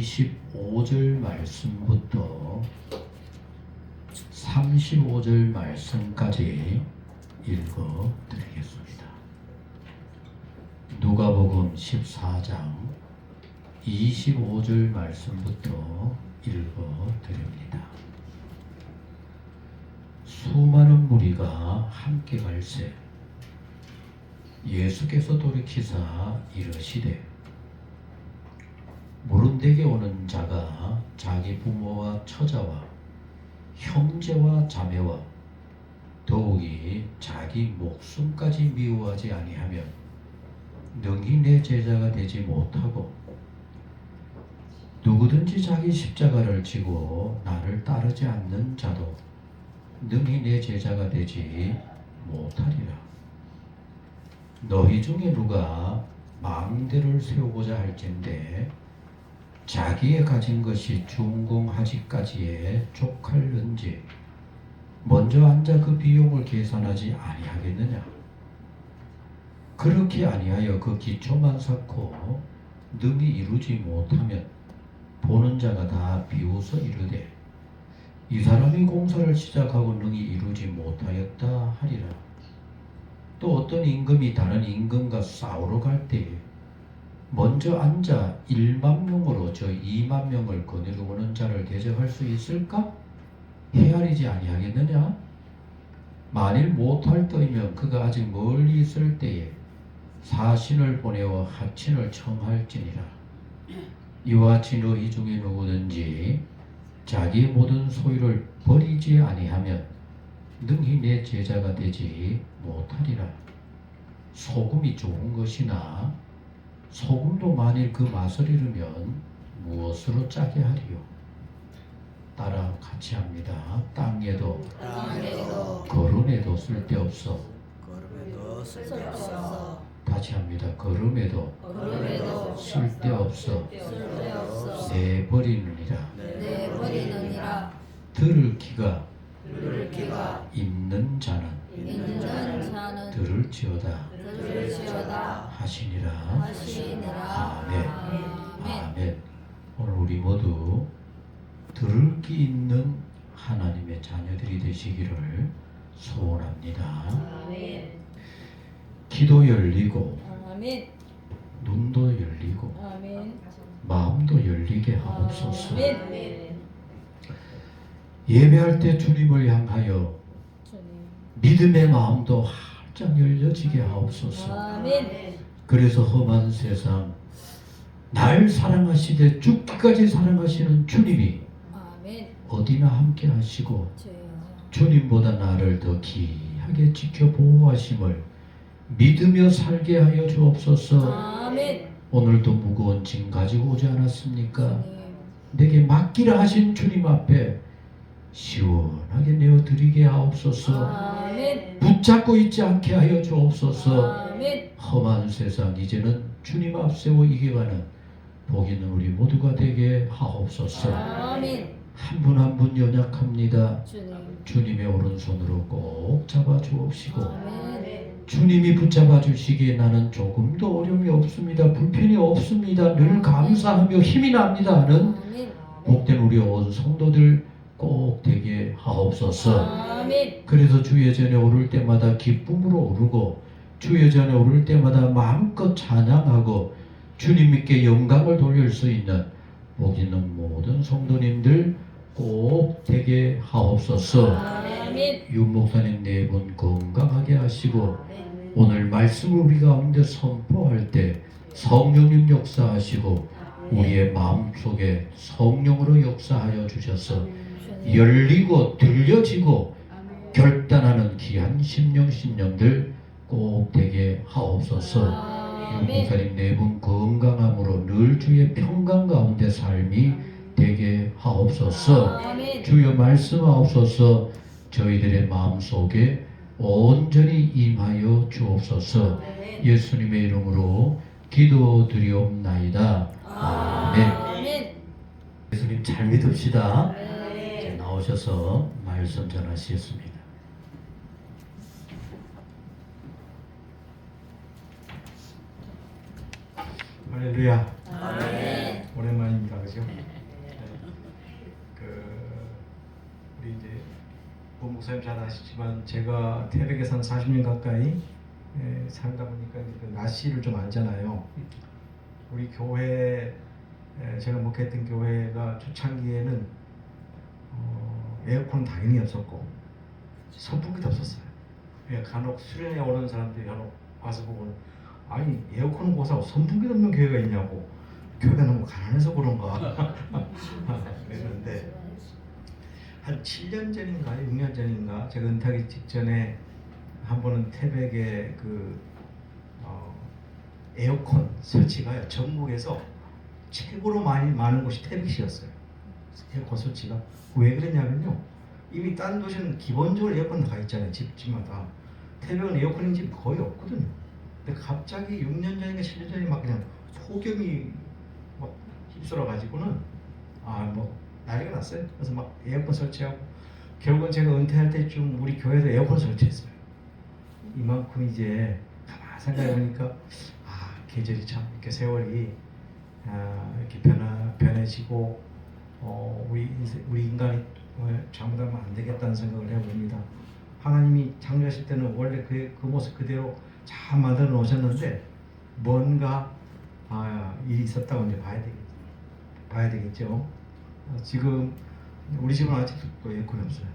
25절 말씀부터 35절 말씀까지 읽어 드리겠습니다. 누가복음 14장 25절 말씀부터 읽어 드립니다. 수많은 무리가 함께 갈새 예수께서 돌이키사 이르시되 모른데게 오는 자가 자기 부모와 처자와 형제와 자매와 더욱이 자기 목숨까지 미워하지 아니하면 능히 내 제자가 되지 못하고 누구든지 자기 십자가를 지고 나를 따르지 않는 자도 능히 내 제자가 되지 못하리라. 너희 중에 누가 망대를 세우고자 할진대 자기의 가진 것이 준공하기까지에 족할는지 먼저 앉아 그 비용을 계산하지 아니하겠느냐. 그렇게 아니하여 그 기초만 쌓고 능히 이루지 못하면 보는 자가 다 비웃어 이르되 이 사람이 공사를 시작하고 능히 이루지 못하였다 하리라. 또 어떤 임금이 다른 임금과 싸우러 갈 때에 먼저 앉아 1만 명으로 저 2만 명을 거느리고 오는 자를 대적할 수 있을까? 헤아리지 아니하겠느냐? 만일 못할 터이면 그가 아직 멀리 있을 때에 사신을 보내어 하친을 청할지니라. 이와 같이 너희 중에 누구든지 자기의 모든 소유를 버리지 아니하면 능히 내 제자가 되지 못하리라. 소금이 좋은 것이나 소금도 만일 그 맛을 잃으면 무엇으로 짜게 하리요? 따라 같이 합니다. 땅에도 거름에도 쓸데없어. 다시 합니다. 거름에도 쓸데없어. 내버리느니라. 들을 귀가 있는 자는 들을지어다 하시니라. 아멘. 아멘. 오늘 우리 모두 들을 귀 있는 하나님의 자녀들이 되시기를 소원합니다. 아멘. 귀도 열리고 아멘. 눈도 열리고 아멘. 마음도 열리게 하옵소서. 아멘. 예배할 때 주님을 향하여 주님. 믿음의 마음도 활짝 열려지게 하옵소서. 아멘. 그래서 험한 세상 날 사랑하시되 죽기까지 사랑하시는 주님이 아멘. 어디나 함께 하시고 주여. 주님보다 나를 더 귀하게 지켜 보호하심을 믿으며 살게 하여 주옵소서. 아멘. 오늘도 무거운 짐 가지고 오지 않았습니까? 주님. 내게 맡기라 하신 주님 앞에 시원하게 내어드리게 하옵소서. 아멘. 붙잡고 있지 않게 하여 주옵소서. 아멘. 험한 세상 이제는 주님 앞세워 이겨가는 복 있는 우리 모두가 되게 하옵소서. 아멘. 한 분 한 분 연약합니다. 주님. 주님의 오른손으로 꼭 잡아 주옵시고 아멘. 주님이 붙잡아 주시기에 나는 조금도 어려움이 없습니다. 불편이 없습니다. 늘 감사하며 힘이 납니다 하는 아멘. 복된 우리 온 성도들 꼭 되게 하옵소서. 아멘. 그래서 주의 전에 오를 때마다 기쁨으로 오르고 주의 전에 오를 때마다 마음껏 찬양하고 주님께 영광을 돌릴 수 있는 복 있는 모든 성도님들 꼭 되게 하옵소서. 아멘. 윤 목사님 네 분 건강하게 하시고 오늘 말씀을 우리 가운데 선포할 때 성령님 역사하시고 우리의 마음속에 성령으로 역사하여 주셔서 열리고 들려지고 결단하는 귀한 심령들 꼭 되게 하옵소서. 윤 목사님 네 분 건강함으로 늘 주의 평강 가운데 삶이 되게 하옵소서. 아멘. 주여 말씀하옵소서. 저희들의 마음속에 온전히 임하여 주옵소서. 예수님의 이름으로 기도드리옵나이다. 아멘. 아멘. 예수님 잘 믿읍시다. 이제 나오셔서 말씀 전하시겠습니다. 할렐루야. 아멘. 오랜만입니다, 그죠? 그 우리 이제 본 목사님 잘 아시지만 제가 태백에서 한 40년 가까이 살다 보니까 그 날씨를 좀 알잖아요. 우리 교회 제가 목회했던 교회가 초창기에는 에어컨 당연히 없었고 선풍기도 없었어요. 간혹 수련회 오는 사람들이 간혹 와서 보고는 아니 에어컨은 고사고 선풍기도 없는 교회가 있냐고, 교회가 너무 가난해서 그런가 그랬는데 한 7년 전인가 6년 전인가 제가 은퇴하기 직전에 한 번은 태백에 에어컨 설치가 전국에서 최고로 많은 곳이 태백시였어요. 에어컨 설치가 왜 그랬냐면요, 이미 딴 도시는 기본적으로 에어컨 다 있잖아요. 집마다. 태백은 에어컨인 집이 거의 없거든요. 근데 갑자기 6년 전인가 7년 전에 막 그냥 폭염이 막 휩쓸어 가지고는 뭐 난리가 났어요. 그래서 막 에어컨 설치하고 결국은 제가 은퇴할 때쯤 우리 교회도 에어컨 설치했어요. 이만큼 이제 가만 생각해 보니까 계절이 참 이렇게 세월이 이렇게 변해지고 우리 인간이 잘못하면 안 되겠다는 생각을 해봅니다. 하나님이 창조하실 때는 원래 그 모습 그대로 잘 만들어 놓으셨는데 뭔가 일이 있었다고 이제 봐야 되겠죠. 지금 우리 집은 아직도 또 에어컨이 없어요.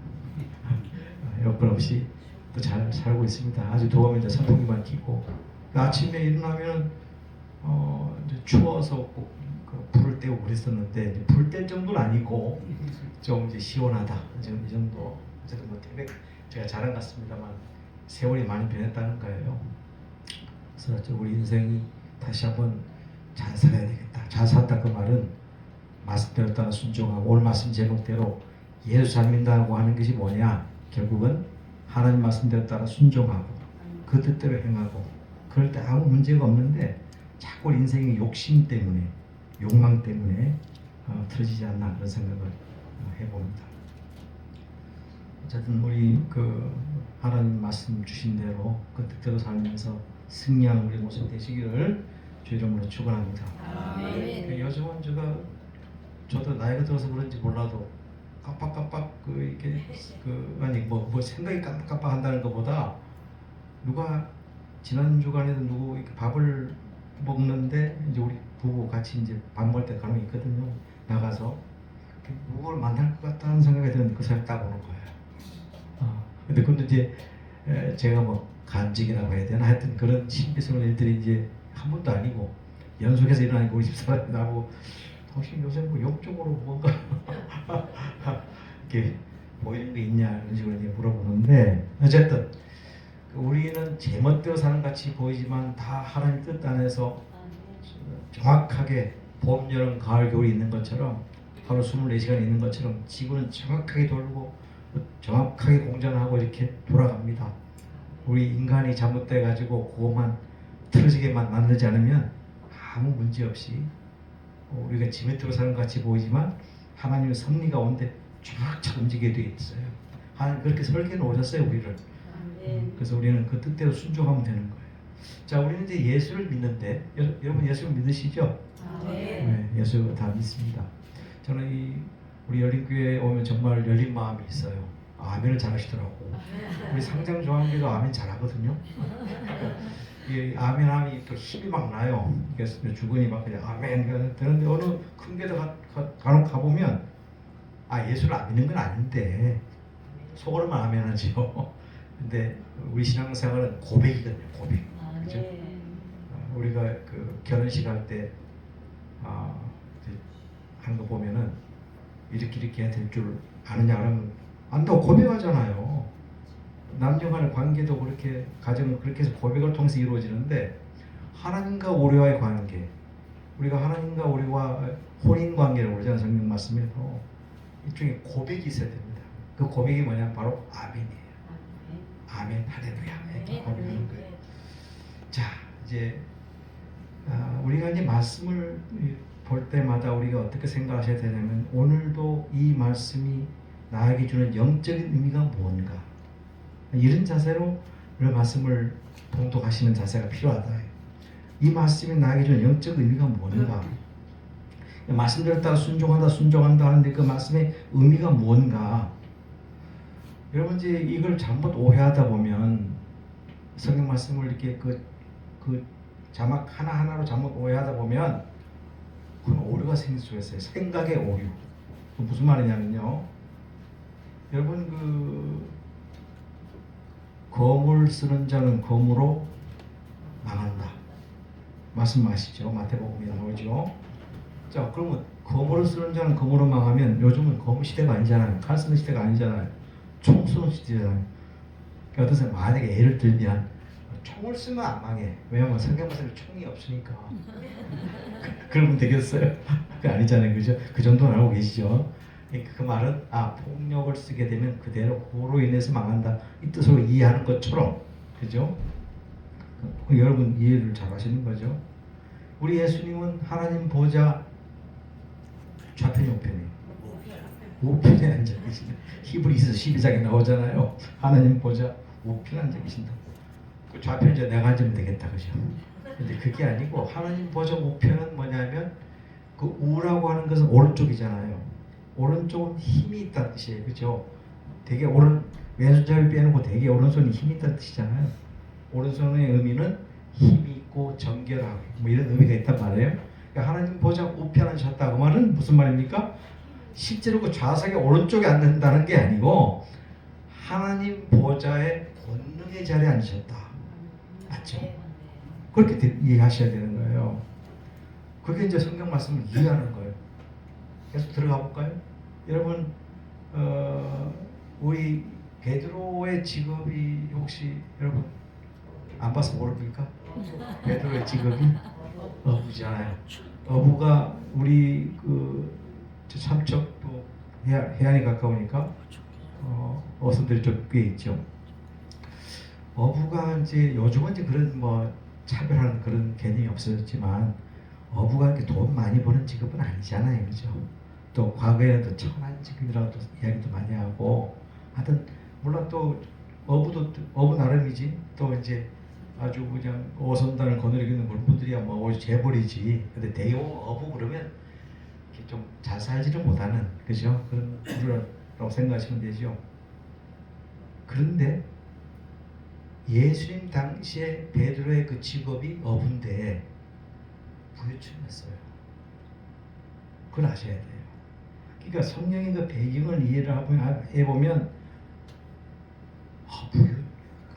에어컨 없이 또 잘 살고 있습니다. 아주 더우면 이제 선풍기만 켜고 아침에 일어나면 이제 추워서 꼭 불을 떼고 그랬었는데 불 뗄 정도는 아니고 좀 이제 시원하다 지금 이 정도. 어쨌든 뭐 태백 제가 자랑 같습니다만 세월이 많이 변했다는 거예요. 그래서 우리 인생이 다시 한번 잘 살아야 되겠다. 잘 살다 그 말은 말씀대로 따라 순종하고 오늘 말씀 제목대로 예수 잘 믿는다고 하는 것이 뭐냐, 결국은 하나님 말씀대로 따라 순종하고 그 뜻대로 행하고 그럴 때 아무 문제가 없는데 자꾸 인생의 욕심 때문에 욕망 때문에 틀어지지 않나 그런 생각을 해봅니다. 어쨌든 우리 하나님 말씀 주신 대로 그 뜻대로 살면서 승리하는 우리 모습 되시기를 주 이름으로 축원합니다. 요즘은 저도 나이가 들어서 그런지 몰라도 깜빡깜빡 아니 뭐 생각이 깜빡깜빡 한다는 것보다 누가 지난 주간에도 누구 이렇게 밥을 먹는데 이제 우리 부부 같이 이제 밥 먹을 때 간혹 있거든요. 나가서 누구를 만날 것 같다는 생각이 드는데 그 사람이 딱 오는 거예요. 근데 이제 제가 뭐 간직이라고 해야 되나 하여튼 그런 신비스러운 일들이 이제 한 번도 아니고 연속해서 일어나니까 우리 집사람이 나보고 당신 요새 뭐 영적으로 뭔가 이렇게 보이는 게 있냐 이런 식으로 이제 물어보는데 어쨌든 우리는 제멋대로 사는 같이 보이지만 다 하나님 뜻 안에서 정확하게 봄, 여름, 가을, 겨울이 있는 것처럼 하루 24시간 있는 것처럼 지구는 정확하게 돌고 정확하게 공전하고 이렇게 돌아갑니다. 우리 인간이 잘못돼 가지고 그것만 틀어지게만 만들지 않으면 아무 문제 없이 우리가 지멋대로 사는 것 같이 보이지만 하나님의 섭리가 온데 쫙 움직이게 되어 있어요. 하나님 그렇게 설계해 놓으셨어요 우리를. 그래서 우리는 그 뜻대로 순종하면 되는 거예요. 자, 우리는 이제 예수를 믿는데 여러분 예수를 믿으시죠? 네, 예수 다 믿습니다. 저는 우리 열린교회에 오면 정말 열린 마음이 있어요. 아멘을 잘하시더라고. 우리 상장 조항교도 아멘 잘하거든요. 이 아멘함이 또 힘이 막 나요. 그래서 주근이 막 그냥 아멘 되는데 어느 큰 교회 간혹 가보면 예수를 안 믿는 건 아닌데 속으로만 아멘하지요. 근데 우리 신앙생활은 고백이거든요. 고백. 그죠? 우리가 결혼식 할 때 하는 거 보면은 이렇게 해야 될 줄 아느냐 그러면 안다고 고백하잖아요. 남녀간의 관계도 그렇게 가정은 그렇게 해서 고백을 통해서 이루어지는데 하나님과 우리와의 관계, 우리가 하나님과 우리와 혼인 관계를 그러잖아요. 성경 말씀에서 이쪽에 고백이 있어야 됩니다. 그 고백이 뭐냐 바로 아멘이에요. 아멘 할렐루야 이렇게 고백하는 거예요. 자, 이제 우리가 이제 말씀을 볼 때마다 우리가 어떻게 생각하셔야 되냐면 오늘도 이 말씀이 나에게 주는 영적인 의미가 뭔가 이런 자세로 오늘 말씀을 봉독하시는 자세가 필요하다. 이 말씀이 나에게 주는 영적 의미가 뭔가 말씀 들었다가 순종한다 하는데 그 말씀의 의미가 뭔가? 여러분 이제 이걸 잘못 오해하다 보면 성경 말씀을 이렇게 그 자막 하나하나로 잘못 오해하다 보면 그건 오류가 생길 수가 있어요. 생각의 오류. 그 무슨 말이냐면요. 여러분 거물 쓰는 자는 거무로 망한다. 말씀 아시죠? 마태복음에 나오죠. 자, 그러면 거물을 쓰는 자는 거무로 망하면 요즘은 거무 시대가 아니잖아요. 칼 쓰는 시대가 아니잖아요. 총 쓰는 시대잖아요. 그러니까 어떤 사람 만약에 예를 들면 총을 쓰면 안 망해. 왜냐면 성경 말씀에 총이 없으니까. 그러면 되겠어요? 그게 아니잖아요, 그죠? 그 정도는 알고 계시죠? 그 말은 폭력을 쓰게 되면 그대로 그로 인해서 망한다 이 뜻으로 이해하는 것처럼, 그죠? 여러분 이해를 잘 하시는 거죠? 우리 예수님은 하나님 보좌 좌편이 우편이에요. 우편에 앉아 계신다. 히브리서 12장에 나오잖아요. 하나님 보좌 우편에 앉아 계신다. 그 좌편에 이제 내가 앉으면 되겠다, 그죠? 근데 그게 아니고 하나님 보좌 우편은 뭐냐면 그 우라고 하는 것은 오른쪽이잖아요. 오른쪽은 힘이 있다는 뜻이에요, 그죠? 되게 왼손잡이 빼놓고 되게 오른손이 힘이 있다는 뜻이잖아요. 오른손의 의미는 힘이 있고 정결하고 뭐 이런 의미가 있단 말이에요. 그러니까 하나님 보좌 우편에 앉으셨다. 그 말은 무슨 말입니까? 실제로 그 좌석의 오른쪽에 앉는다는 게 아니고 하나님 보좌의 권능의 자리에 앉으셨다. 맞죠? 그렇게 이해하셔야 되는 거예요. 그게 이제 성경 말씀을 이해하는 거예요. 계속 들어가 볼까요? 여러분 우리 베드로의 직업이 혹시 여러분 안 봐서 모릅니까? 베드로의 직업이 어부잖아요. 어부가 우리 삼척 또 해안이 가까우니까 어선들이 좀 꽤 있죠. 어부가 이제 요즘은 이제 그런 뭐 차별하는 그런 개념이 없어졌지만 어부가 이렇게 돈 많이 버는 직업은 아니잖아요, 그죠? 또 과거에는 또 천한 직업이라고 또 이야기도 많이 하고 하여튼 물론 또 어부 나름이지 또 이제 아주 그냥 어선단을 거느리는 분들이야 뭐 재벌이지. 근데 대형 어부 그러면 좀 잘 살지를 못하는, 그죠? 그런 분이라고 생각하시면 되죠. 그런데 예수님 당시에 베드로의 그 직업이 어부인데 부유층이었어요. 그걸 아셔야 돼요. 그러니까 성령의 그 배경을 이해를 해보면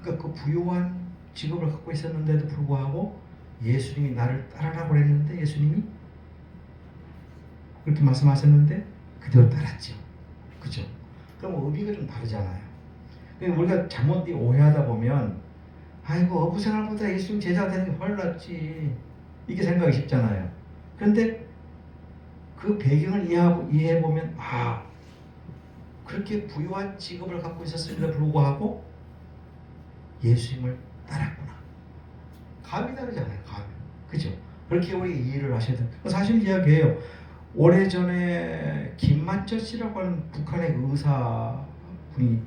그러니까 그 부유한 직업을 갖고 있었는데도 불구하고 예수님이 나를 따르라고 했는데 예수님이 그렇게 말씀하셨는데 그대로 따랐죠. 그죠? 그럼 의미가 좀 다르잖아요. 그러니까 우리가 잘못 오해하다 보면 아이고 어부 생활보다 예수님 제자가 되는 게 훨씬 낫지 이게 생각이 쉽잖아요. 그런데 그 배경을 이해해보면 그렇게 부유한 직업을 갖고 있었음에도 불구하고 예수님을 따랐구나. 감이 다르잖아요. 감이. 그죠? 그렇게 우리 이해를 하셔야 돼요. 사실 이야기해요. 오래전에 김만철 씨라고 하는 북한의 의사분이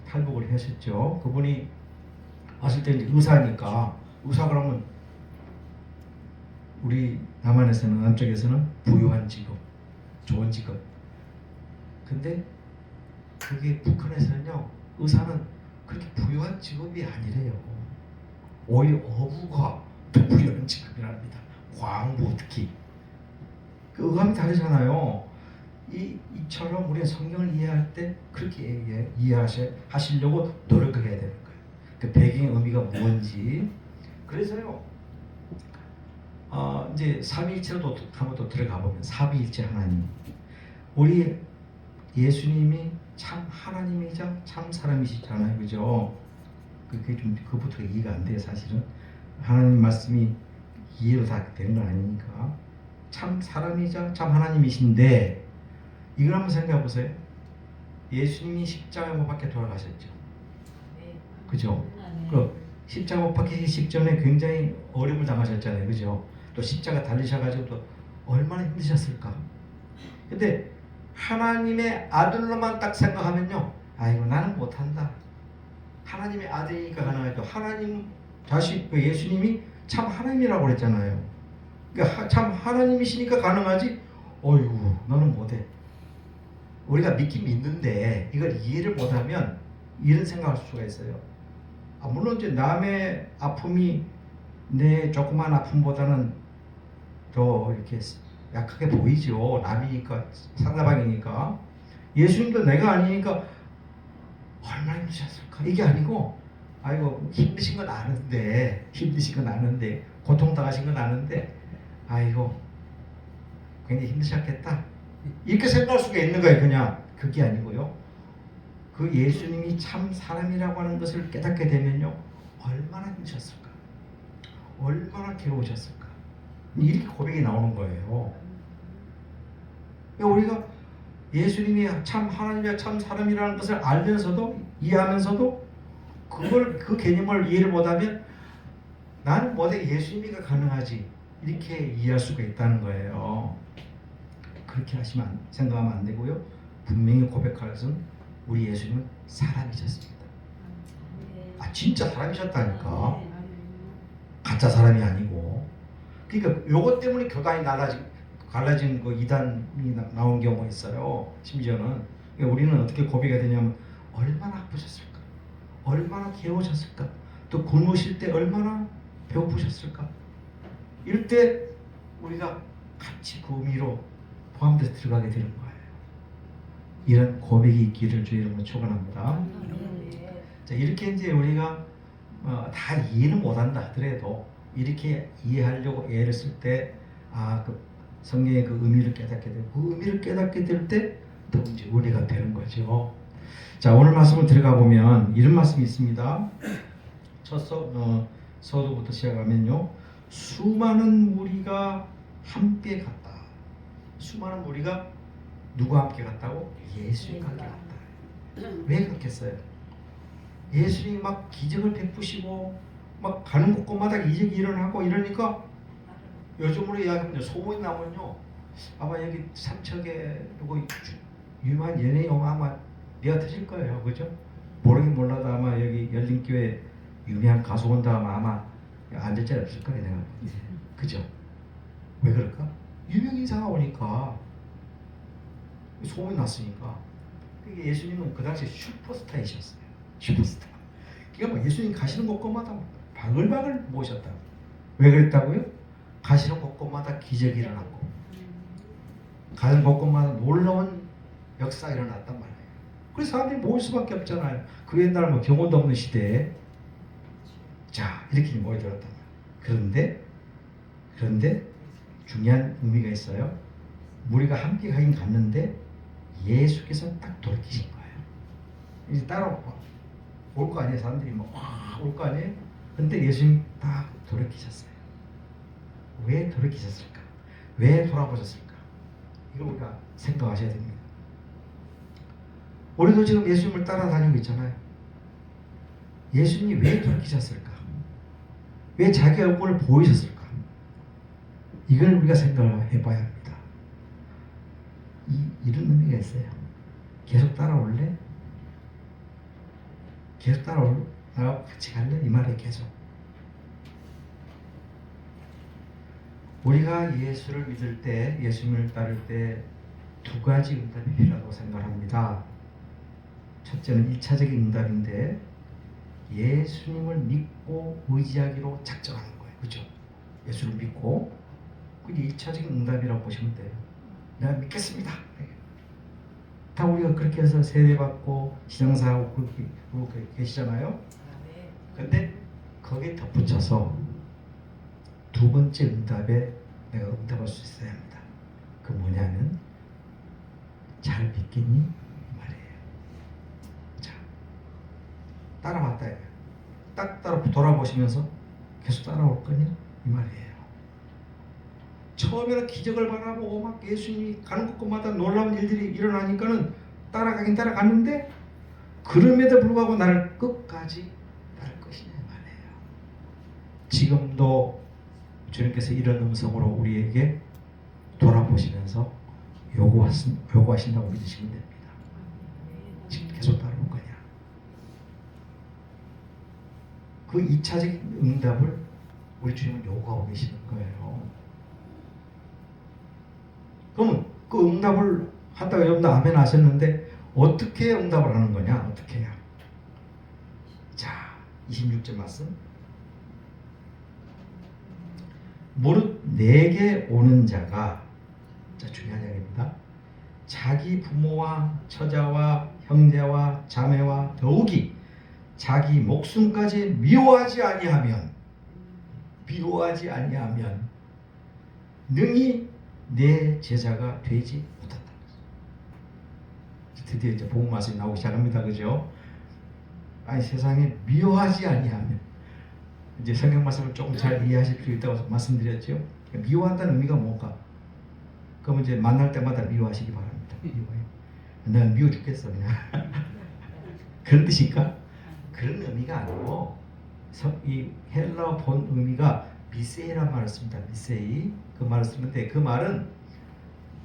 탈북을 하셨죠. 그분이 왔을 때 이제 의사니까 의사 그러면 우리 남쪽에서는 부유한 직업, 좋은 직업. 근데 그게 북한에서는요 의사는 그렇게 부유한 직업이 아니래요. 오히려 어부가 더 부유한 직업이랍니다. 광부 특히. 그 의감이 다르잖아요. 이처럼 우리가 성경을 이해할 때 그렇게 이해하시려고 노력을 해야 되는 거예요. 그 배경의 의미가 뭔지. 그래서요. 이제 삼위일체로 한번 또 들어가 보면 삼위일체 하나님. 우리 예수님이 참 하나님이자 참 사람이시잖아요, 그죠? 그게 좀 그부터 이해가 안 돼요, 사실은. 하나님 말씀이 이해로 다 되는 건 아니니까. 참 사람이자 참 하나님이신데 이걸 한번 생각해 보세요. 예수님이 십자가에 못 박혀 돌아가셨죠. 그죠? 그 십자가 못 박히기 직전에 굉장히 어려움을 당하셨잖아요, 그죠? 또 십자가 달리셔가지고 또 얼마나 힘드셨을까. 근데 하나님의 아들로만 딱 생각하면요, 아이고 나는 못한다. 하나님의 아들이니까 가능하죠. 하나님 자식 그 예수님이 참 하나님이라고 그랬잖아요. 그러니까 참 하나님이시니까 가능하지. 어이구 너는 못해. 우리가 믿긴 믿는데 이걸 이해를 못하면 이런 생각할 수가 있어요. 물론 이제 남의 아픔이 내 조그만 아픔보다는 더 이렇게 약하게 보이죠. 남이니까, 상대방이니까. 예수님도 내가 아니니까 얼마나 힘드셨을까? 이게 아니고, 아이고 힘드신 건 아는데 고통당하신 건 아는데 아이고 굉장히 힘드셨겠다, 이렇게 생각할 수가 있는 거예요. 그냥 그게 아니고요. 그 예수님이 참 사람이라고 하는 것을 깨닫게 되면요, 얼마나 힘드셨을까, 얼마나 괴로우셨을까, 이렇게 고백이 나오는 거예요. 우리가 예수님이 참 하나님이야 참 사람이라는 것을 알면서도, 이해하면서도 그 개념을 이해를 못하면 나는 뭐대 예수님이가 가능하지, 이렇게 이해할 수가 있다는 거예요. 그렇게 생각하면 안 되고요. 분명히 고백할 것은 우리 예수님은 사람이셨습니다. 진짜 사람이셨다니까. 가짜 사람이 아니고. 그러니까 요것 때문에 교단이 갈라진 그 이단이 나온 경우가 있어요. 심지어는. 그러니까 우리는 어떻게 고백이 되냐면 얼마나 아프셨을까, 얼마나 괴로우셨을까, 또 굶으실 때 얼마나 배고프셨을까. 이럴 때 우리가 같이 그 의미로 포함돼서 들어가게 되는 거예요. 이런 고백이 있기를 주의 이름으로 축원합니다. 자, 이렇게 이제 우리가 다 이해는 못한다 하더라도 이렇게 이해하려고 애를 쓸 때 그 성경의 그 의미를 깨닫게 되고, 그 의미를 깨닫게 될 때 더 이제 은혜가 되는 거죠. 자, 오늘 말씀을 들어가 보면 이런 말씀이 있습니다. 첫 서두부터 시작하면요, 수많은 무리가 함께 갔다. 수많은 무리가 누가 함께 갔다고? 예수님과 함께 갔다. 왜 그렇겠어요? 예수님이 막 기적을 베푸시고 막 가는 곳곳마다 이적이 일어나고 이러니까 요즘으로 이야기하면 소문이 나면요, 아마 여기 삼척에 누구 유명한 연예인이 오면 아마 내가 터질 거예요. 그죠? 모르긴 몰라도 아마 여기 열린교회 유명한 가수 온다 하면 아마 앉을 자리 없을 거예요. 내가. 그죠? 왜 그럴까? 유명 인사가 오니까, 소문이 났으니까. 그게 예수님은 그 당시에 슈퍼스타이셨어요. 슈퍼스타. 그러니까 뭐 예수님 가시는 곳곳마다 바글바글 모셨다. 왜 그랬다고요? 가시는 곳곳마다 기적이 일어났고, 가는 곳곳마다 놀라운 역사가 일어났단 말이에요. 그래서 사람들이 모일 수밖에 없잖아요. 그 옛날 뭐 병원도 없는 시대에. 자, 이렇게 모여들었단 말이에요. 그런데 중요한 의미가 있어요. 우리가 함께 가긴 갔는데 예수께서 딱 돌이키신 거예요. 이제 따라올 거 아니에요. 사람들이 올 거 아니에요. 근데 예수님 딱 돌이키셨어요. 왜 돌이키셨을까? 왜 돌아보셨을까? 이걸 우리가 생각하셔야 됩니다. 우리도 지금 예수님을 따라다니고 있잖아요. 예수님이 왜 돌이키셨을까? 왜 자기 얼굴을 보이셨을까? 이걸 우리가 생각을 해봐야 합니다. 이런 의미가 있어요. 계속 따라올래? 계속 나하고 같이 갈래? 이 말에 계속. 우리가 예수를 믿을 때, 예수님을 따를 때 두 가지 응답이 필요하다고 생각합니다. 첫째는 1차적인 응답인데, 예수님을 믿고 의지하기로 작정하는 거예요. 그죠? 예수를 믿고. 그게 1차적인 응답이라고 보시면 돼요. 내가 믿겠습니다. 다 우리가 그렇게 해서 세례받고 신앙사하고 그렇게 계시잖아요. 근데 거기에 덧붙여서 두 번째 응답에 내가 응답할 수 있어야 합니다. 그 뭐냐면, 잘 믿겠니? 말이에요. 자, 따라왔다. 딱 돌아보시면서 계속 따라올 거냐? 이 말이에요. 처음에는 기적을 바라보고 막 예수님이 가는 곳곳마다 놀라운 일들이 일어나니까는 따라가긴 따라갔는데, 그럼에도 불구하고 나를 끝까지 따를 것이냐 말이에요. 지금도 주님께서 이런 음성으로 우리에게 돌아보시면서 요구하신다고 믿으시면 됩니다. 지금 계속 따라올 거냐? 그 2차적인 응답을 우리 주님은 요구하고 계시는 거예요. 그러면 그 응답을 한다고 여러분들 아멘 하셨는데 어떻게 응답을 하는 거냐? 어떻게 해요? 자, 26절 말씀. 무릇 내게 오는 자가, 자, 중요한 이야기입니다. 자기 부모와 처자와 형제와 자매와 더욱이 자기 목숨까지 미워하지 아니하면 능히 내 제자가 되지 못한다. 드디어 이제 복음 말씀이 나오기 시작합니다. 그죠? 아니, 세상에 미워하지 아니하면, 이제 성경 말씀을 조금 잘 이해하실 필요 있다고 말씀드렸죠. 미워한다는 의미가 뭔가? 그럼 이제 만날 때마다 미워하시기 바랍니다. 미워해. 난 미워 죽겠어 그냥. 그런 뜻일까? 그런 의미가 아니고, 이 헬라어 본 의미가 미세이란 말을 씁니다. 미세이. 그 말을 쓰는데, 그 말은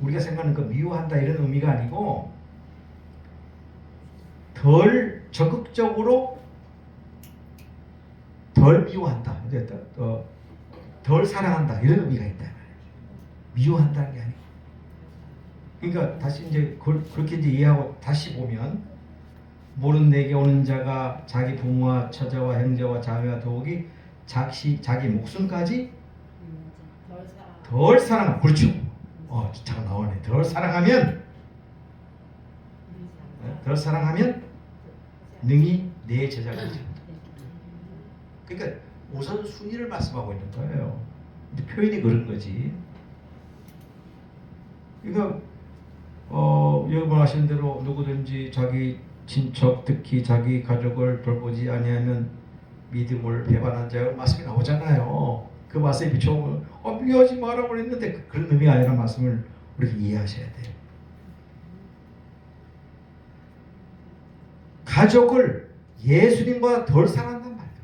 우리가 생각하는 그 미워한다 이런 의미가 아니고 덜 적극적으로 덜 미워한다, 덜 사랑한다 이런 의미가 있다. 미워한다는 게 아니고. 그러니까 다시 이제 그렇게 이제 이해하고 다시 보면, 모른 내게 오는 자가 자기 부모와 처자와 형제와 자매와 더욱이 자기 목숨까지 덜 사랑하면, 그렇죠. 잠깐 나오네. 덜 사랑하면 능히 내 제자가 되지 못한다. 그러니까 우선 순위를 말씀하고 있는 거예요. 근데 표현이 그런 거지. 그러니까 여기 말하신 대로 누구든지 자기 친척, 특히 자기 가족을 돌보지 아니하면 믿음을 배반한 자가 말씀이 나오잖아요. 그 말씀에 비춰보면 미워하지 말라고 그랬는데 그런 의미가 아니라 말씀을 우리가 이해하셔야 돼요. 가족을 예수님보다 덜 사랑한단 말이에요.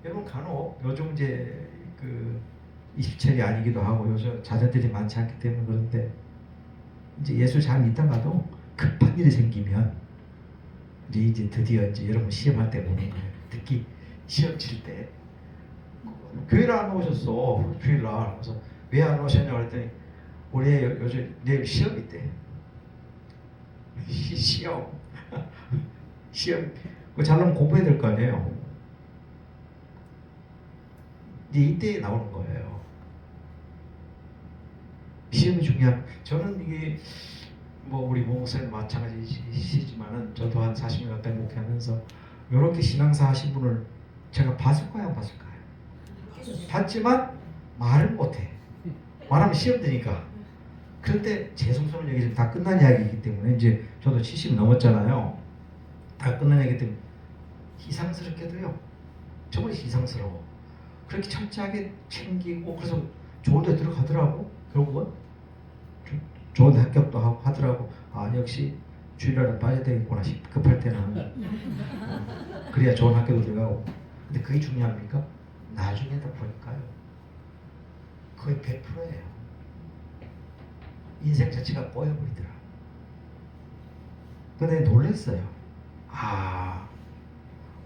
여러분, 간혹 요즘 이제 그 27이 아니기도 하고 요즘 자녀들이 많지 않기 때문에 그런데, 이제 예수 잘 믿다가도 급한 일이 생기면 이제 드디어 이제 여러분 시험할 때 보는 거예요. 특히 시험 칠 때 교회를 안 오셨어, 주일날. 그래서 왜 안 오셨냐고 그랬더니 우리 요즘 내일 시험 있대. 시험 그 잘나면 공부해야 될 거 아니에요. 이제 이때 나오는 거예요. 시험이 중요한. 저는 이게 뭐 우리 목사님 마찬가지시지만은 저도 한 40년 가까이 목회하면서 이렇게 신앙사 하신 분을 제가 봤을까요, 안 봤을까요? 봤지만 말을 못해. 말하면 시험 드니까. 그런데 제 성소는 얘기 다 끝난 이야기이기 때문에, 이제 저도 70 넘었잖아요. 다 끝난 이야기이기 때문에 희상스럽게도요. 정말 희상스러워. 그렇게 철저하게 챙기고, 그래서 좋은 데 들어가더라고. 결국은 좋은 데 합격도 하고 하더라고. 아, 역시 주일날은 빠져야 되겠구나. 급할 때는. 그래야 좋은 학교도 들어가고. 근데 그게 중요합니까? 나중에 다 보니까요, 거의 100%예요. 인생 자체가 꼬여버리더라. 근데 놀랐어요.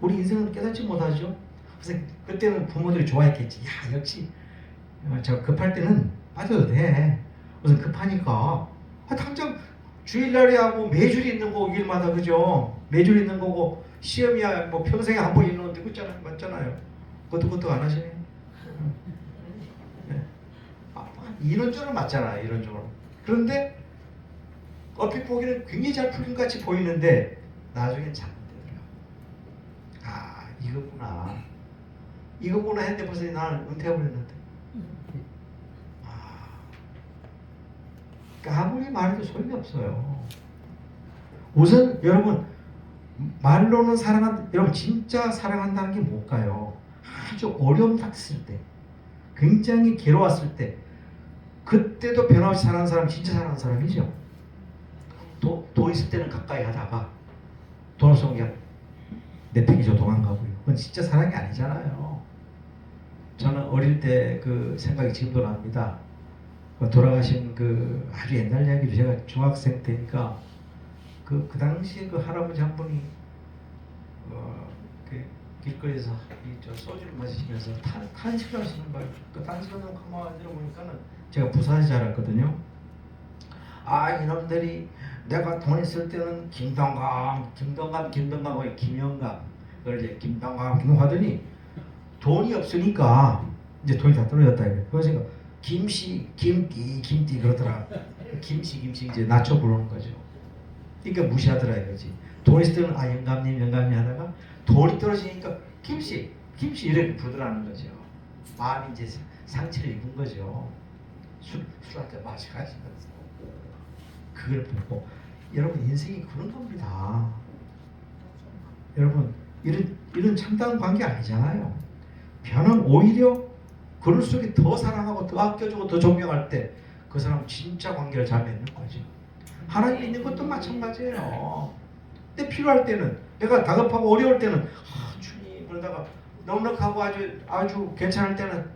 우리 인생은 깨닫지 못하죠. 그래서 그때는 부모들이 좋아했겠지. 야, 역시 저 급할 때는 빠져도 돼. 그래서 급하니까 당장 주일날이야 뭐 매줄 있는 거고, 일마다. 그죠? 매줄 있는 거고, 시험이야 뭐 평생에 한 번 있는 건데, 그렇잖아요. 맞잖아요. 그것도 안 하시네. 이론적으로 맞잖아, 이론적으로. 그런데 얼핏 보기에는 굉장히 잘 풀린 것 같이 보이는데 나중엔 잘못되더라고. 이거구나 했는데 벌써 나는 은퇴해버렸는데. 그러니까 아무리 말해도 소용이 없어요. 우선 여러분, 말로는 여러분 진짜 사랑한다는 게 뭘까요? 아주 어려움 닥쳤을 때, 굉장히 괴로웠을 때, 그때도 변함없이 사랑하는 사람 진짜 사랑하는 사람이죠. 돈 있을 때는 가까이 하다가 돈 없으면 그냥 내팽개쳐 도망가고요. 그건 진짜 사랑이 아니잖아요. 저는 어릴 때 그 생각이 지금도 납니다. 돌아가신 그 아주 옛날 이야기도, 제가 중학생 때니까 그 당시에 그 할아버지 한 분이 그 길거리에서 저 소주를 마시면서 탄식을 하시는 거예요. 그 탄식을 너무 가만히 들어보니까는, 제가 부산에 자랐거든요. 아 이놈들이 내가 돈 있을 때는 김동강 왜 김영감 그걸 이제 김동강 하더니 돈이 없으니까 이제 돈이 다 떨어졌다 이래. 그래서 김씨 김띠 그러더라. 김씨 이제 낮춰 부르는 거죠. 그러니까 무시하더라 이거지. 돈 있을 때는 아 영감님 하다가 돈이 떨어지니까 김씨 이렇게 부르더라는 거죠. 마음이 이제 상처를 입은 거죠. 술 한잔 마셔가지면서 그걸 보고 여러분 인생이 그런 겁니다. 여러분 이런 참다운 관계 아니잖아요. 변함 오히려 그럴 속에 더 사랑하고 더 아껴주고 더 존경할 때 그 사람 진짜 관계를 잘 맺는 거죠. 하나님 믿는 것도 마찬가지예요. 때 필요할 때는 내가 다급하고 어려울 때는 주님 그러다가 넉넉하고 아주 괜찮을 때는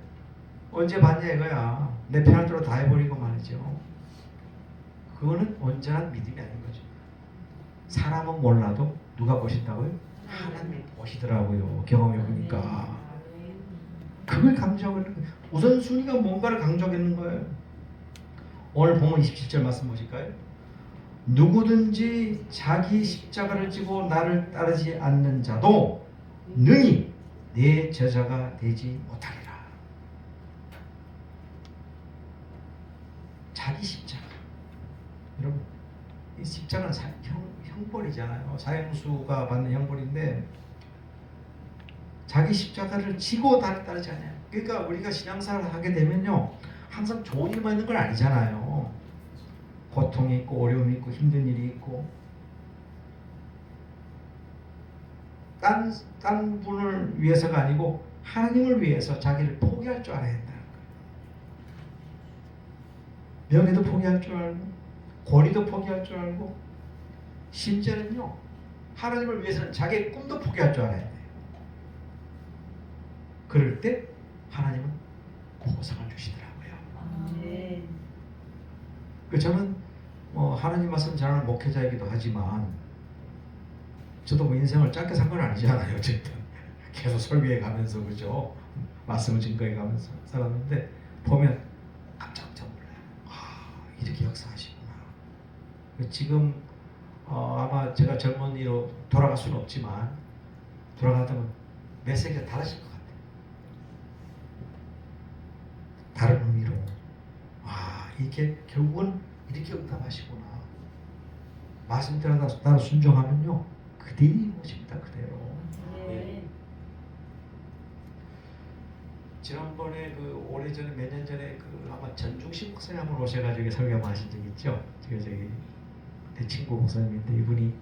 언제 봤냐 이거야. 내 편할 대로 다 해버리고 말이죠. 그거는 온전한 믿음이 아닌 거죠. 사람은 몰라도 누가 보신다고요? 하나님이 보시더라고요. 경험해 보니까. 그걸 강조하는 거예요. 우선순위가 뭔가를 강조하는 거예요. 오늘 본문 27절 말씀 보실까요? 누구든지 자기 십자가를 지고 나를 따르지 않는 자도 능히 내 제자가 되지 못하리라. 자기 십자가. 여러분, 이 십자가는 형벌이잖아요. 사형수가 받는 형벌인데 자기 십자가를 지고 나를 따르지 않아요. 그러니까 우리가 신앙생활을 하게 되면요, 항상 좋은 일만 있는 건 아니잖아요. 고통이 있고 어려움이 있고 힘든 일이 있고 딴 분을 위해서가 아니고 하나님을 위해서 자기를 포기할 줄 알아야 된다는 거예요. 명예도 포기할 줄 알고 권위도 포기할 줄 알고 심지어는요 하나님을 위해서는 자기의 꿈도 포기할 줄 알아야 돼요. 그럴 때 하나님은 보상을 주시더라고요. 저는 하나님 말씀 잘하는 목회자이기도 하지만 저도 뭐 인생을 짧게 산 건 아니잖아요. 어쨌든 계속 설교해 가면서 그죠? 말씀을 증거해 가면서 살았는데 보면 깜짝 놀라요. 이렇게 역사하시구나. 지금 아마 제가 젊은이로 돌아갈 수는 없지만 돌아가다면 메시지가 달라질 것 같아요. 다른 의미로 이게 결국은 이렇게 응답하시구나. 말씀대로 나를 순종하면요 그대로 이루어집니다. 그대로. 지난번에 오래전에 몇 년 전에 아마 전중식 목사님 한번 오셔가지고 설교 한번 하신 적 있죠. 저기 내 친구 목사님인데 이분이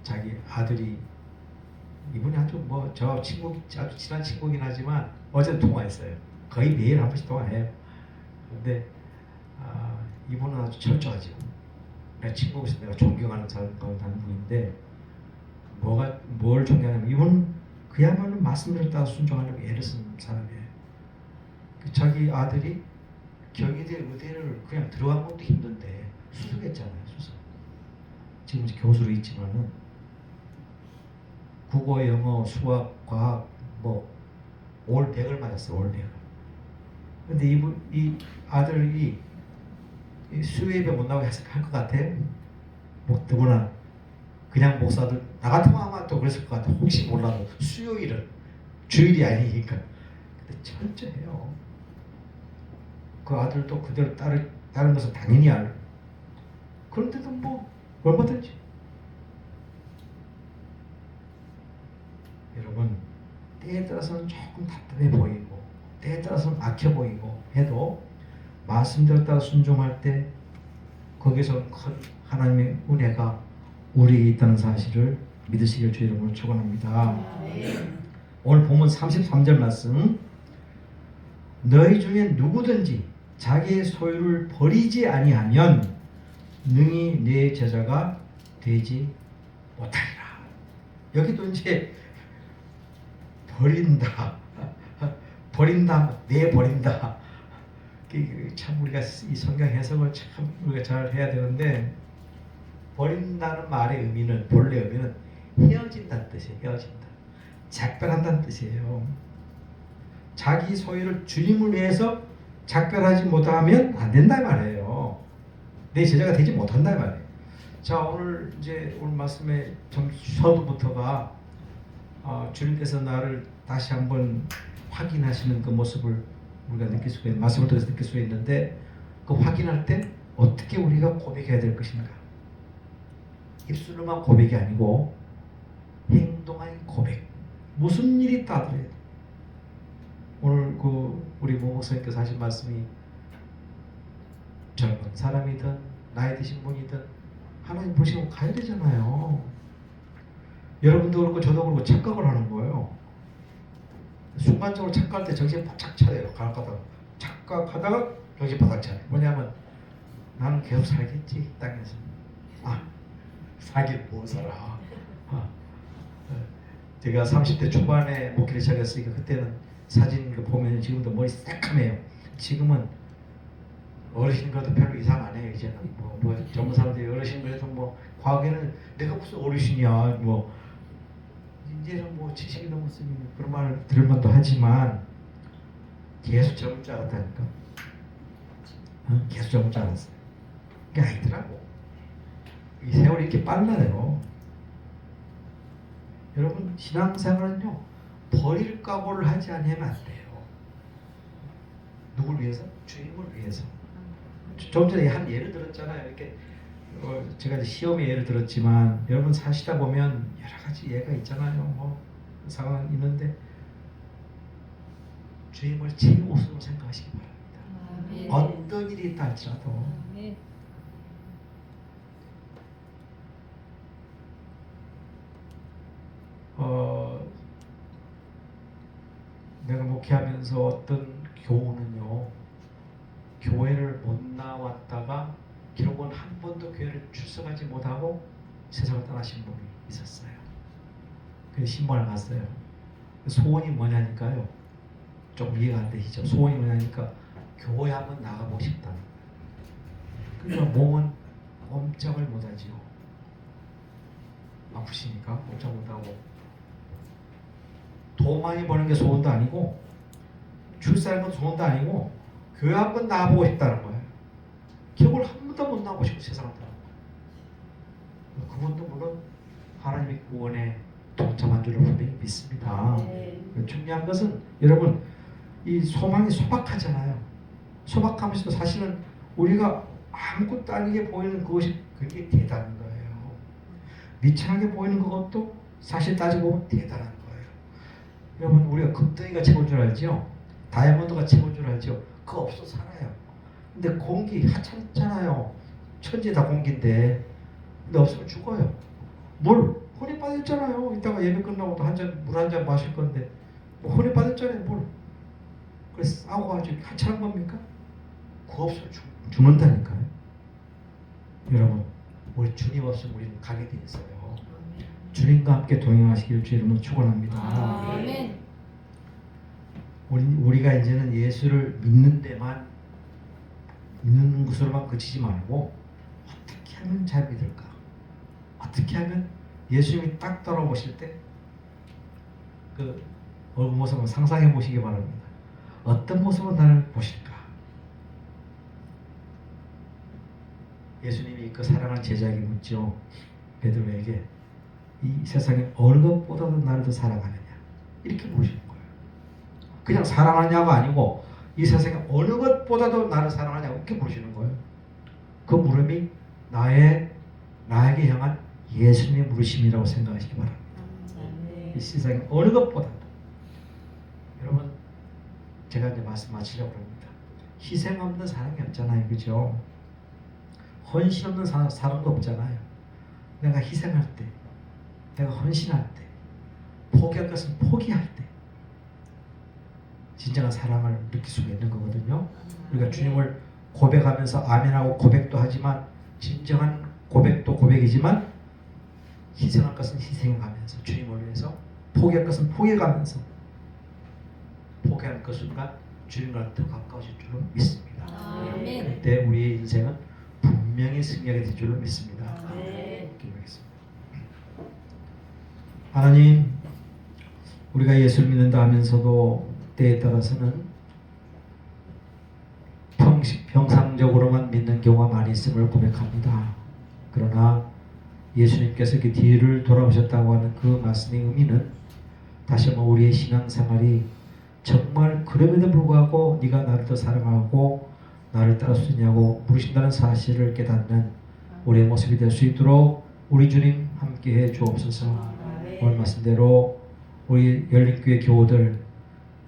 자기 아들이 이분이 아주 저 친구 아주 친한 친구긴 하지만 어제 통화했어요. 거의 매일 한 번씩 통화해요. 근데 이분은 아주 철저하죠. 내 친구로서 내가 존경하는 사람 가운데 한 분인데 뭘 존경하냐면 이분은 그야말로 말씀대로 따라 순종하려고 애를 쓴 사람이에요. 자기 아들이 경희대 의대를 그냥 들어간 것도 힘든데 수석했잖아요. 수석. 지금 이제 교수로 있지만은 국어, 영어, 수학, 과학 올 100을 맞았어요. 올 100을. 근데 이 아들이 수요예배 못 나오게 할 것 같아요. 누구나 그냥 목사들 나 같으면 아마 또 그랬을 것 같아. 혹시 몰라도 수요일은 주일이 아니니까. 근데 철저해요. 그 아들도 그대로 따른 것은 당연히 알고. 그런데도 얼마든지. 여러분 때에 따라서는 조금 답답해 보이고 때에 따라서는 악해 보이고 해도 말씀대로 따라 순종할 때 거기서 큰 하나님의 은혜가 우리에게 있다는 사실을 믿으시길 주의 이름으로 축원합니다. 오늘 본문 33절 말씀 너희 중에 누구든지 자기의 소유를 버리지 아니하면 능히 내 제자가 되지 못하리라. 여기도 이제 버린다, 내버린다. 참 우리가 이 성경 해석을 참 우리가 잘 해야 되는데 버린다는 말의 의미는 본래 의미는 헤어진다는 뜻이에요. 헤어진다, 작별한다는 뜻이에요. 자기 소유를 주님을 위해서 작별하지 못하면 안 된다 말이에요. 내 제자가 되지 못한다 이 말이에요. 자, 오늘 이제 오늘 말씀의 좀 서두부터가 주님께서 나를 다시 한번 확인하시는 그 모습을 우리가 느낄 수가 있는, 말씀을 통해서 느낄 수 있는데, 그 확인할 때 어떻게 우리가 고백해야 될 것인가? 입술로만 고백이 아니고 행동의 고백. 무슨 일이 있다 하더라도 오늘 우리 모 목사님께서 하신 말씀이 젊은 사람이든 나이 드신 분이든 하나님 보시고 가야 되잖아요. 여러분도 그렇고 저도 그렇고 착각을 하는 거예요. 순간적으로 착각할 때 정신 바짝 차려요. 가다가 착각하다가 정신 바짝 차려요. 뭐냐면 나는 계속 살겠지 이 땅에서. 살긴 못 살아. 제가 30대 초반에 목회를 시작했으니까 그때는 사진 보면 지금도 머리 새카매요. 지금은 어르신 그래도 별로 이상 안 해요. 이제는 뭐 젊은 사람들이 어르신 그래도 뭐 과거에는 내가 무슨 어르신이야 뭐 이제는 뭐 70이 넘었으니 그런 말 들을 만도 하지만 계속 젊을 줄 알았다니까. 계속 젊을 줄 알았어요. 그게 아니더라고. 이 세월이 이렇게 빨라요. 여러분 신앙생활은요 버릴 각오를 하지 않으면 안 돼요. 누굴 위해서? 주님을 위해서. 좀 전에 한 예를 들었잖아요. 이렇게 제가 이제 시험의 예를 들었지만 여러분 사시다 보면 여러 가지 예가 있잖아요. 뭐 상황 있는데 주님을 최우선으로 생각하시기 바랍니다. 어떤 일이 있다 할지라도. 내가 목회하면서 어떤 교우는요 교회를 못 나왔다가 결국은 한 번도 교회를 출석하지 못하고 세상을 떠나신 분이 있었어요. 그래서 신방을 갔어요. 소원이 뭐냐니까요. 좀 이해가 안 되시죠? 소원이 뭐냐니까 교회 한번 나가보고 싶다. 그러니까 몸은 꼼짝을 못하지요. 아프시니까 꼼짝 못하고. 돈 많이 버는 게 소원도 아니고 출세하는 건 소원도 아니고 교회 한번 나가보고 싶다는 거예요. 결국은 한 번도 못 나가보시고 세상을 떠나고. 그분도 물론 하나님의 구원에 동참한 줄로 분명히 믿습니다. 중요한 것은 여러분 이 소망이 소박하잖아요. 소박하면서도 사실은 우리가 아무것도 아니게 보이는 그것이 굉장히 대단한 거예요. 미천하게 보이는 그것도 사실 따지고 보면 대단한 거예요. 여러분 우리가 금덩이가 최고인 줄 알죠? 다이아몬드가 최고인 줄 알죠? 그거 없어 살아요. 근데 공기 하찮잖아요. 천지 다 공기인데 근데 없으면 죽어요. 물 혼이 빠졌잖아요. 이따가 예배 끝나고 물 한 잔 마실 건데 뭐 혼이 빠졌잖아요. 물. 그래서 싸우고 가지고 하찮은 겁니까? 그거 없으면 죽는다니까요. 여러분 우리 주님 없으면 우리는 가게 돼 있어요. 주님과 함께 동행하시길 주 이름으로 축원합니다. 아멘. 우리가 이제는 예수를 믿는 데만 믿는 것으로만 그치지 말고 어떻게 하면 잘 믿을까? 어떻게 하면 예수님이 딱 돌아보실 때 그 얼굴 모습을 상상해 보시기 바랍니다. 어떤 모습으로 나를 보실까? 예수님이 그 사랑하는 제자에게 묻죠. 베드로에게 이 세상에 어느 것보다도 나를 더 사랑하느냐 이렇게 물으시는 거예요. 그냥 사랑하냐가 아니고 이 세상에 어느 것보다도 나를 사랑하냐고 이렇게 물으시는 거예요. 그 물음이 나에게 향한 예수님의 물으심이라고 생각하시기 바랍니다. 이 세상에 어느 것보다도. 여러분 제가 이제 말씀 마치려고 합니다. 희생 없는 사랑이 없잖아요. 그죠? 헌신 없는 사랑도 없잖아요. 내가 희생할 때 내가 헌신할 때 포기할 것은 포기할 때 진정한 사랑을 느낄 수가 있는 거거든요. 우리가 주님을 고백하면서 아멘하고 고백도 하지만 진정한 고백도 고백이지만 희생할 것은 희생해가면서 주님을 위해서 포기할 것은 포기해가면서 포기할 그 순간 주님과 더 가까워질 줄로 믿습니다. 아멘. 그때 우리의 인생은 분명히 승리하게 될 줄로 믿습니다. 기도하겠습니다. 하나님 우리가 예수를 믿는다 하면서도 때에 따라서는 평상적으로만 믿는 경우가 많이 있음을 고백합니다. 그러나 예수님께서 그 뒤를 돌아보셨다고 하는 그 말씀의 의미는 다시 한번 우리의 신앙생활이 정말 그럼에도 불구하고 네가 나를 더 사랑하고 나를 따를 수 있냐고 물으신다는 사실을 깨닫는 우리의 모습이 될 수 있도록 우리 주님 함께해 주옵소서. 오늘 말씀대로 우리 열린교회 교우들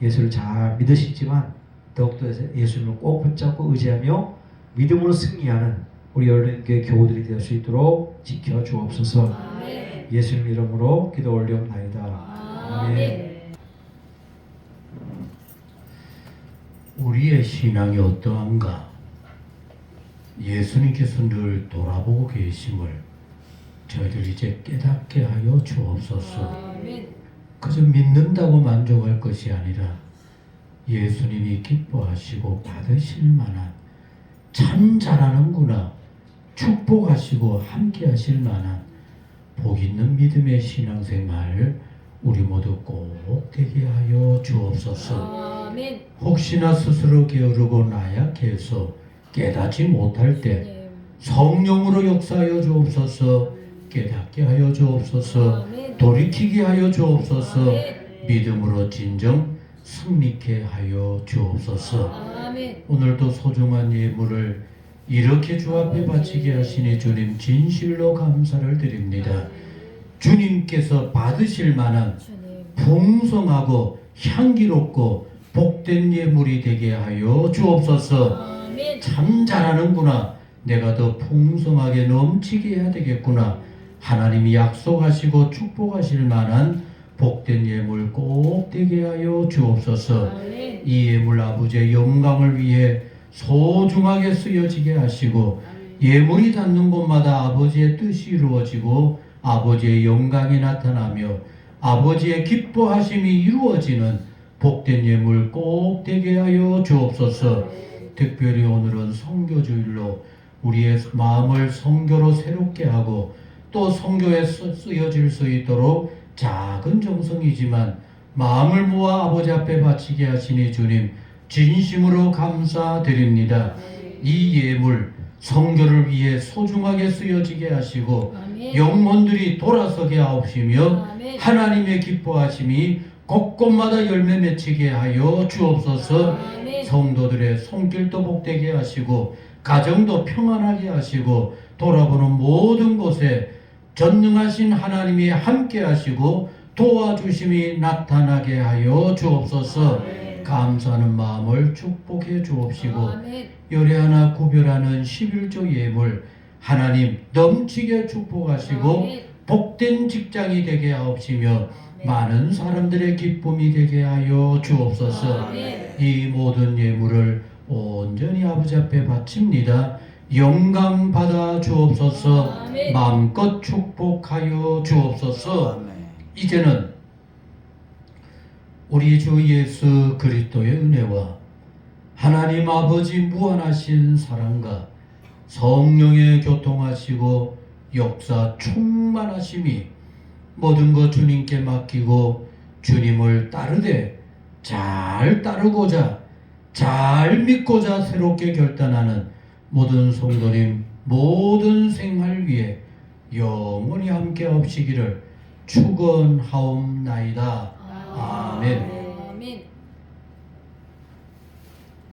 예수를 잘 믿으시지만 더욱더 예수님을 꼭 붙잡고 의지하며 믿음으로 승리하는 우리 열린교회 교우들이 될 수 있도록 지켜 주옵소서. 아멘. 예수님 이름으로 기도 올리옵나이다. 아멘. 우리의 신앙이 어떠한가? 예수님께서 늘 돌아보고 계심을 저희들 이제 깨닫게 하여 주옵소서. 아멘. 그저 믿는다고 만족할 것이 아니라 예수님이 기뻐하시고 받으실 만한 참 잘하는구나, 축복하시고 함께 하실 만한 복 있는 믿음의 신앙생활 우리 모두 꼭 되게 하여 주옵소서. 아멘. 혹시나 스스로 게으르고 나약해서 깨닫지 못할 때 네. 성령으로 역사하여 주옵소서. 깨닫게 하여 주옵소서. 아멘. 돌이키게 하여 주옵소서. 아멘. 믿음으로 진정 승리케 하여 주옵소서. 아멘. 오늘도 소중한 예물을 이렇게 주 앞에 바치게 하시니 주님 진실로 감사를 드립니다. 주님께서 받으실 만한 주님. 풍성하고 향기롭고 복된 예물이 되게 하여 주옵소서. 아멘. 참 잘하는구나. 내가 더 풍성하게 넘치게 해야 되겠구나. 하나님이 약속하시고 축복하실 만한 복된 예물 꼭 되게 하여 주옵소서. 아멘. 이 예물 아버지의 영광을 위해 소중하게 쓰여지게 하시고 예물이 닿는 곳마다 아버지의 뜻이 이루어지고 아버지의 영광이 나타나며 아버지의 기뻐하심이 이루어지는 복된 예물 꼭 되게 하여 주옵소서. 특별히 오늘은 선교주일로 우리의 마음을 선교로 새롭게 하고 또 선교에 쓰여질 수 있도록 작은 정성이지만 마음을 모아 아버지 앞에 바치게 하시니 주님 진심으로 감사드립니다. 이 예물 선교를 위해 소중하게 쓰여지게 하시고 아멘. 영혼들이 돌아서게 하옵시며 아멘. 하나님의 기뻐하심이 곳곳마다 열매 맺히게 하여 주옵소서. 아멘. 성도들의 손길도 복되게 하시고 가정도 평안하게 하시고 돌아보는 모든 곳에 전능하신 하나님이 함께 하시고 도와주심이 나타나게 하여 주옵소서. 감사하는 마음을 축복해 주옵시고 아멘. 열애 하나 구별하는 11조 예물 하나님 넘치게 축복하시고 아멘. 복된 직장이 되게 하옵시며 많은 사람들의 기쁨이 되게 하여 주옵소서. 아멘. 이 모든 예물을 온전히 아버지 앞에 바칩니다. 영광 받아 주옵소서. 아멘. 마음껏 축복하여 주옵소서. 이제는 우리 주 예수 그리스도의 은혜와 하나님 아버지 무한하신 사랑과 성령의 교통하시고 역사 충만하심이 모든 것 주님께 맡기고 주님을 따르되 잘 따르고자 잘 믿고자 새롭게 결단하는 모든 성도님 모든 생활 위에 영원히 함께 하시기를 축원하옵나이다. 아멘.